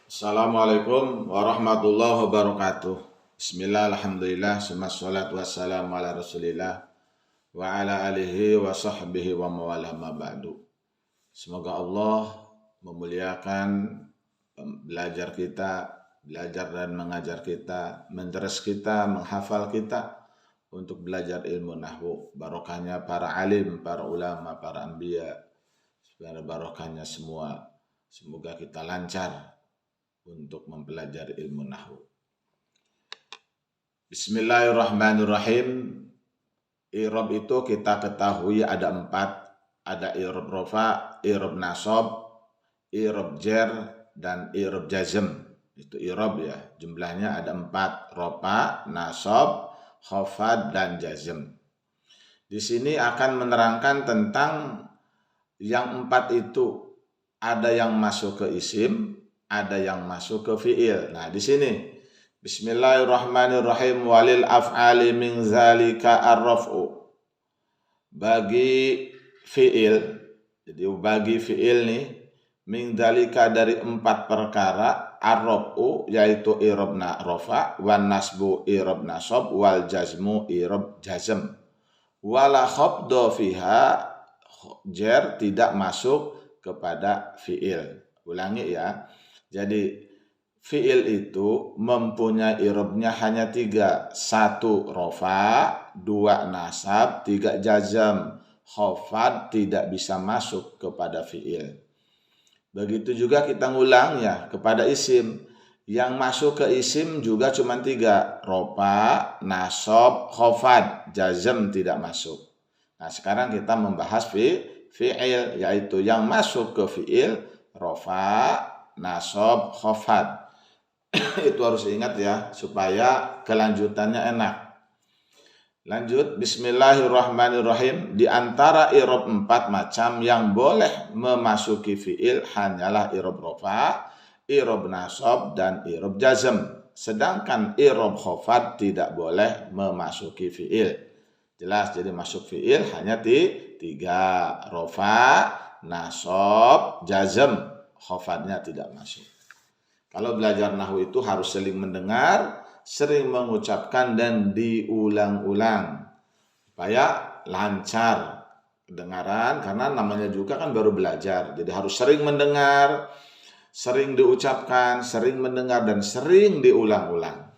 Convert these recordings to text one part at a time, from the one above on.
Assalamualaikum warahmatullahi wabarakatuh. Bismillah, alhamdulillah, wassalatu wassalamu ala rasulillah wa ala alihi wa sahbihi wa mawalah ma ba'du. Semoga Allah memuliakan belajar kita, belajar dan mengajar kita, menderes kita, menghafal kita untuk belajar ilmu nahwu. Barokahnya para alim, para ulama, para anbiya, barokahnya semua. Semoga kita lancar untuk mempelajari ilmu nahwu. Bismillahirrahmanirrahim. I'rab itu kita ketahui ada 4. Ada i'rab rofa, i'rab nasab, i'rab jar, dan i'rab jazm. Itu i'rab ya. Jumlahnya ada 4. Rofa, nasab, khafad, dan jazm. Di sini akan menerangkan tentang yang 4 itu. Ada yang masuk ke isim, ada yang masuk ke fi'il. Nah, di sini Bismillahirrahmanirrahim, walil af'ali min zalika ar-raf'u. Bagi fi'il, jadi bagi fi'il nih, min zalika dari 4 perkara, ar-raf'u yaitu i'rab rofa, wan nasbu i'rab nasab, wal jazmu i'rab jazm. Wala khabda fiha, jar tidak masuk kepada fi'il. Ulangi ya. Jadi fi'il itu mempunyai i'rabnya hanya 3. 1 rofa, 2 nasab, 3 jazm. Khafad tidak bisa masuk kepada fi'il. Begitu juga kita ngulang ya kepada isim. Yang masuk ke isim juga cuma 3. Rofa, nasab, khafad. Jazm tidak masuk. Nah, sekarang kita membahas fi'il, yaitu yang masuk ke fi'il rofa, nasab, khafad. Itu harus ingat ya, supaya kelanjutannya enak. Lanjut, bismillahirrahmanirrahim. Di antara i'rab 4 macam yang boleh memasuki fi'il hanyalah i'rab rofa, i'rab nasab, dan i'rab jazm. Sedangkan i'rab khafad tidak boleh memasuki fi'il. Jelas, jadi masuk fi'il hanya 3. Rofa, nasab, jazm. Khafadnya tidak masuk. Kalau belajar nahwu itu harus sering mendengar, sering mengucapkan, dan diulang-ulang supaya lancar kedengaran, karena namanya juga kan baru belajar. Jadi harus sering mendengar, sering diucapkan, sering mendengar, dan sering diulang-ulang.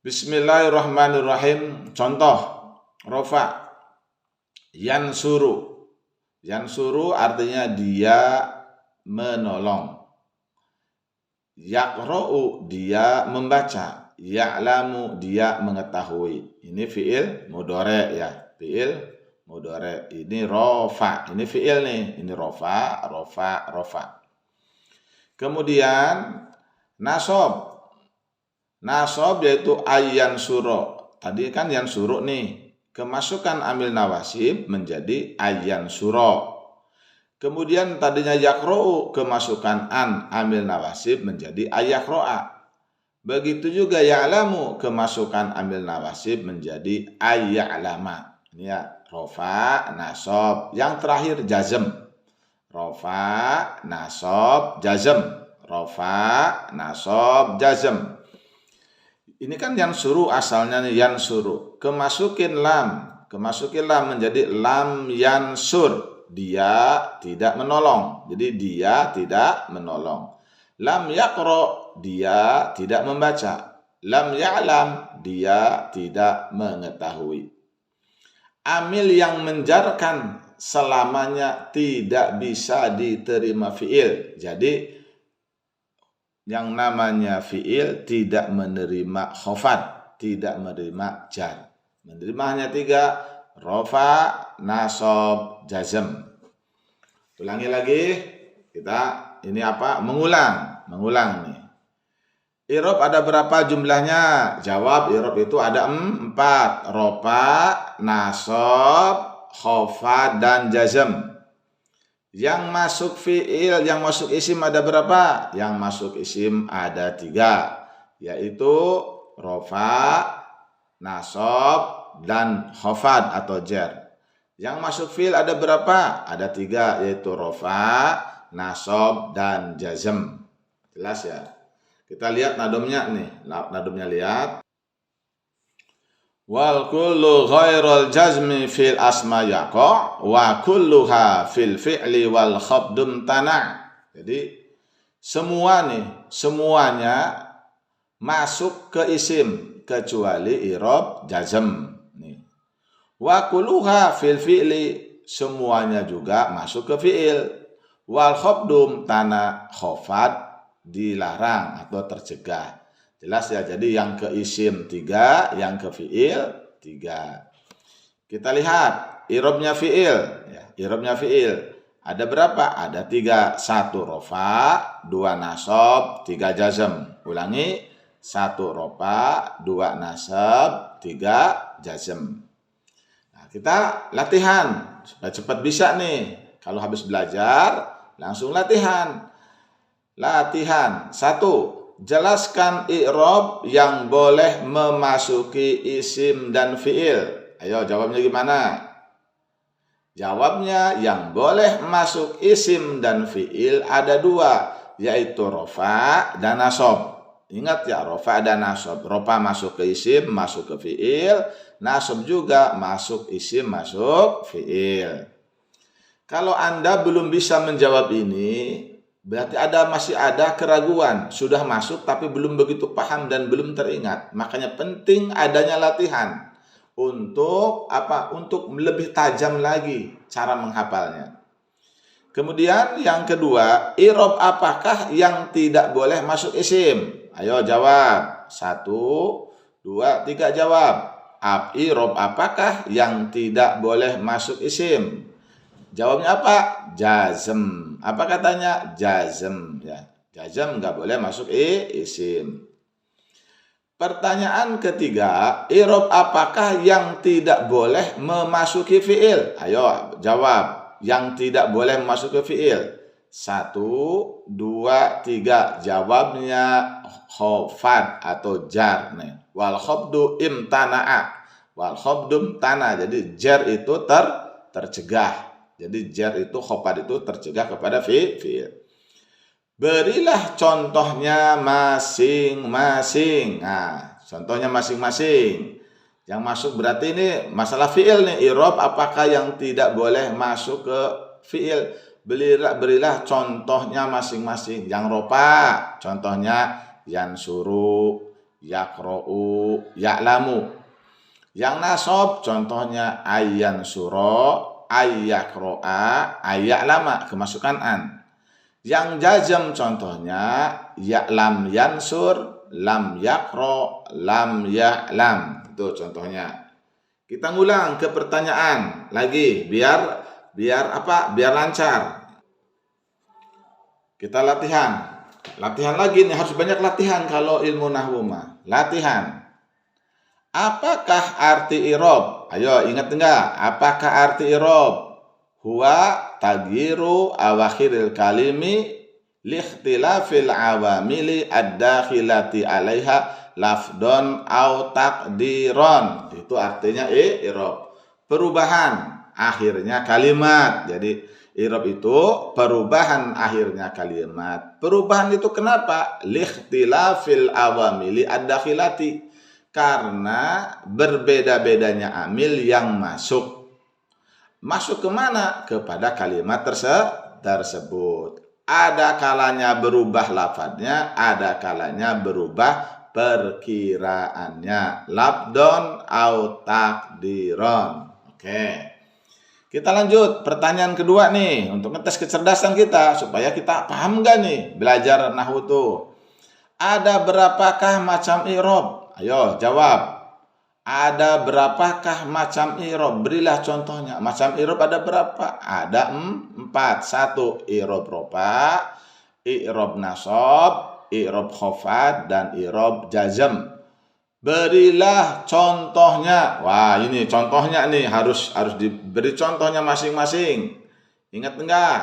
Bismillahirrahmanirrahim. Contoh rofa, yansuru. Yansuru artinya dia menolong. Yaqra'u dia membaca. Ya'lamu dia mengetahui. Ini fi'il mudhari ya. Fi'il mudhari. Ini rofa. Ini fi'il nih. Ini rofa, rofa, rofa. Kemudian nasab. Nasab yaitu ayyan suro. Tadi kan yang suro nih. Kemasukan amil nawasib menjadi ayyan suro. Kemudian tadinya yakro'u, kemasukan an amil nawasib menjadi ayakro'a. Begitu juga ya'lamu, kemasukan amil nawasib menjadi ayya'lama. Ini ya, rofa, nasab. Yang terakhir jazm. Rofa, nasab, jazm. Rofa, nasab, jazm. Ini kan yang suruh asalnya nih, yang suruh. Kemasukin lam menjadi lam yansur. Dia tidak menolong. Jadi dia tidak menolong. Lam yaqra, dia tidak membaca. Lam ya'lam, dia tidak mengetahui. Amil yang menjarkan selamanya tidak bisa diterima fi'il. Jadi yang namanya fi'il tidak menerima khafad, tidak menerima jar. Menerima hanya 3. Rofa, nasab, jazm. Ulangi lagi. Kita ini apa? Mengulang nih. I'rab ada berapa jumlahnya? Jawab, i'rab itu ada 4. Rofa, nasab, khafad, dan jazm. Yang masuk fi'il, yang masuk isim ada berapa? Yang masuk isim ada 3. Yaitu rofa, nasab, dan khafad atau jar. Yang masuk fi'il ada berapa? Ada 3, yaitu rofa, nasab, dan jazm. Jelas ya. Kita lihat nadomnya nih. Nadomnya lihat. Wal kullu ghairul jazmi fil asma yaqa wa kulluha fil fi'li wal khabdum tana. Jadi semuanya masuk ke isim kecuali i'rab jazm nih. Wa kulluha fil fi'li, semuanya juga masuk ke fi'il. Wal khabdum tana, khofad dilarang atau tercegah. Jelas ya, jadi yang ke isim 3, yang ke fi'il 3. Kita lihat i'rabnya fi'il ya, i'rabnya fi'il. Ada berapa? Ada 3. 1 rofa, 2 nasab, 3 jazm. Ulangi, 1 rofa, 2 nasab, 3 jazm. Nah, kita latihan supaya cepat bisa nih. Kalau habis belajar langsung latihan. Latihan 1. Jelaskan i'rab yang boleh memasuki isim dan fi'il. Ayo jawabnya gimana? Jawabnya yang boleh masuk isim dan fi'il ada 2, yaitu rofa dan nasab. Ingat ya, rofa dan nasab. Rofa masuk ke isim, masuk ke fi'il. Nasab juga masuk isim, masuk fi'il. Kalau Anda belum bisa menjawab ini, berarti masih ada keraguan, sudah masuk tapi belum begitu paham dan belum teringat. Makanya penting adanya latihan untuk apa? Untuk lebih tajam lagi cara menghafalnya. Kemudian yang kedua, i'rab apakah yang tidak boleh masuk isim? Ayo jawab. 1, 2, 3 jawab. I'rab apakah yang tidak boleh masuk isim? Jawabnya apa? Jazm. Apa katanya? Jazm ya. Jazm nggak boleh masuk isim. Pertanyaan ketiga, i'rab apakah yang tidak boleh memasuki fi'il? Ayo jawab. Yang tidak boleh memasuki fi'il. 1, 2, 3. Jawabnya khofad atau jar nih. Wal khobdu imtana'a. Wal khobdum tana. Jadi jar itu tercegah. Jadi jar itu, khofad itu tercegah kepada fi'il. Berilah contohnya masing-masing. Nah, contohnya masing-masing. Yang masuk berarti ini masalah fi'il nih. I'rab apakah yang tidak boleh masuk ke fi'il? Berilah contohnya masing-masing. Yang ropa, contohnya yansuru, yakro'u, ya'lamu. Yang nasab, contohnya ayyansuro, ayyakro'a, ayyaklama, kemasukan an. Yang jazm contohnya ya'lam yansur, lam yakro, lam ya'lam. Itu contohnya. Kita ngulang ke pertanyaan lagi biar apa? Biar lancar. Kita latihan. Latihan lagi nih, harus banyak latihan kalau ilmu nahwu mah. Latihan. Apakah arti i'rab? Ayo ingat enggak? Apakah arti i'rab? Huwa tagyiru awakhiril kalimi likhtilafil awamili ad-dakhilati 'alaiha lafdon au taqdiron. Itu artinya i'rab. Perubahan akhirnya kalimat. Jadi i'rab itu perubahan akhirnya kalimat. Perubahan itu kenapa? Likhtilafil awamili ad-dakhilati. Karena berbeda-bedanya amil yang masuk. Masuk kemana? Kepada kalimat tersebut. Ada kalanya berubah lafadznya, ada kalanya berubah perkiraannya. Labdon au takdiron. Oke. Kita lanjut pertanyaan kedua nih, untuk ngetes kecerdasan kita supaya kita paham nggak nih belajar nahwu tuh. Ada berapakah macam i'rab? Ayo jawab. Ada berapakah macam i'rab? Berilah contohnya. Macam i'rab ada berapa? Ada 4. 1 i'rab rofa, i'rab nasab, i'rab khofad, dan i'rab jazm. Berilah contohnya. Wah, ini contohnya nih harus diberi contohnya masing-masing. Ingat enggak?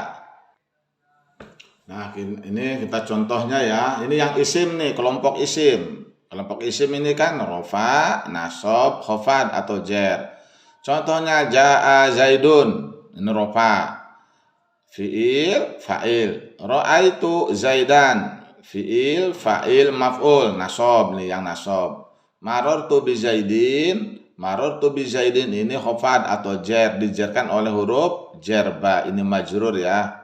Nah, ini kita contohnya ya. Ini yang isim nih, kelompok isim. Kelompok isim ini kan rofa, nasab, khofad atau jar. Contohnya ja'a zaidun, ini rofa. Fi'il, fa'il. Ra'aitu zaidan, fiil, fa'il, maf'ul, nasab nih yang nasab. Marartu bi Zaidin, marartu bi Zaidin ini khafad atau jar, dijarkan oleh huruf jar ba, ini majrur ya.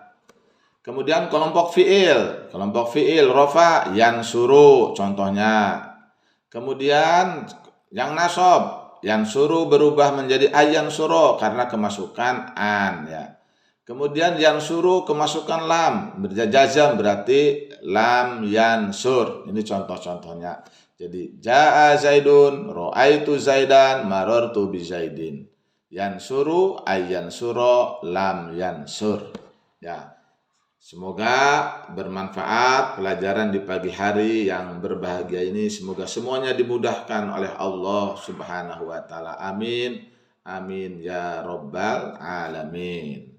Kemudian kelompok fiil rafa yansuru contohnya. Kemudian yang nasab yansuru berubah menjadi ayansuro karena kemasukan an ya. Kemudian yansuru kemasukan lam berjazam berarti lam yansur. Ini contoh-contohnya. Jadi jaa Zaidun, ra'aitu Zaidan, marartu bi Zaidin. Yansuru ayansuro lam yansur. Ya. Semoga bermanfaat pelajaran di pagi hari yang berbahagia ini. Semoga semuanya dimudahkan oleh Allah Subhanahu wa taala. Amin. Amin ya rabbal alamin.